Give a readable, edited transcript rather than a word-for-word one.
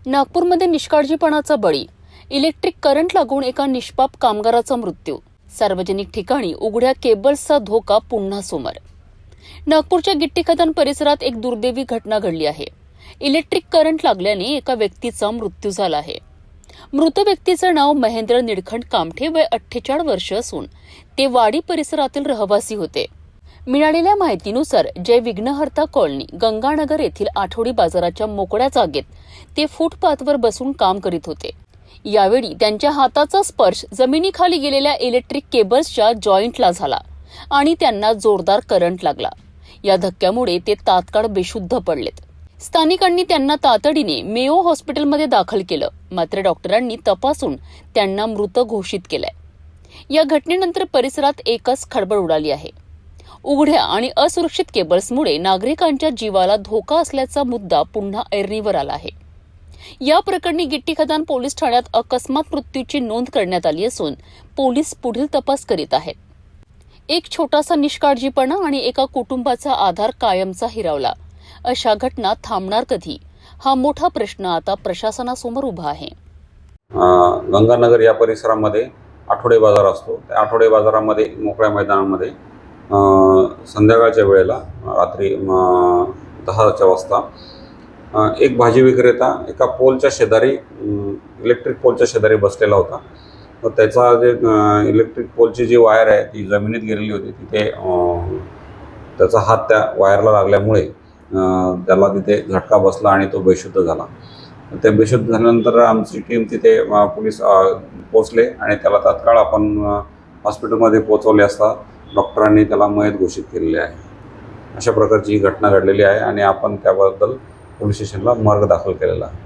नागपूरमध्ये निष्काळजीपणाचा बळी. Electric current लागून एका निष्पाप कामगाराचा मृत्यू. सार्वजनिक ठिकाणी उघड्या केबल्सचा धोका पुन्हा समोर. नागपूरच्या गिट्टी खदान परिसरात एक दुर्दैवी घटना घडली आहे. इलेक्ट्रिक करंट लागल्याने एका व्यक्तीचा मृत्यू झाला आहे. मृत व्यक्तीचं नाव महेंद्र निळखंड कामठे, वय 48 वर्ष असून ते वाडी परिसरातील रहिवासी होते. मिळालेल्या माहितीनुसार जय विघ्नहर्ता कॉलनी गंगानगर येथील आठवडी बाजाराच्या मोकळ्या जागेत ते फुटपाथवर बसून काम करीत होते. यावेळी त्यांच्या हाताचा स्पर्श जमिनीखाली गेलेल्या इलेक्ट्रिक केबल्सच्या जॉईंटला झाला आणि त्यांना जोरदार करंट लागला. या धक्क्यामुळे ते तात्काळ बेशुद्ध पडलेत. स्थानिकांनी त्यांना तातडीने मेयो हॉस्पिटलमध्ये दाखल केलं, मात्र डॉक्टरांनी तपासून त्यांना मृत घोषित केलंय. या घटनेनंतर परिसरात एकच खळबळ उडाली आहे. उघड्या आणि असुरक्षित केबल्समुळे नागरिकांच्या जीवाला धोका असल्याचा मुद्दा पुन्हा ऐरणीवर आला आहे. या प्रकरणी गिट्टी खदान पोलीस ठाण्यात अकस्मात मृत्यूची नोंद करण्यात आली असून पोलीस पुढील तपास करीत आहेत. एक छोटासा निष्काळजीपणा आणि एका कुटुंबाचा आधार कायमचा हिरावला. अशा घटना थांबणार कधी, हा मोठा प्रश्न आता प्रशासनासमोर उभा आहे. गंगानगर या परिसरामध्ये आठवडे बाजार असतो. त्या आठवडे बाजारामध्ये मोकळ्या मैदानामध्ये संध्याकाळच्या वेळेला रात्री 10 वाजता एक भाजी विक्रेता एका पोलच्या शेजारी, इलेक्ट्रिक पोलच्या शेजारी बसलेला होता. तर त्याचा जे इलेक्ट्रिक पोलची जी वायर आहे ती जमिनीत गेलेली होती. तिथे त्याचा हात त्या वायरला लागल्यामुळे त्याला तिथे झटका बसला आणि तो बेशुद्ध झाला. ते बेशुद्ध झाल्यानंतर आमची टीम तिथे पोलीस पोचले आणि त्याला तात्काळ आपण हॉस्पिटलमध्ये पोचवले असता डॉक्टरांनी त्याला मयत घोषित केलेले आहे. अशा प्रकारची ही घटना घडलेली आहे आणि आपण त्याबद्दल पोलीस स्टेशनला मार्ग दाखल केलेला आहे.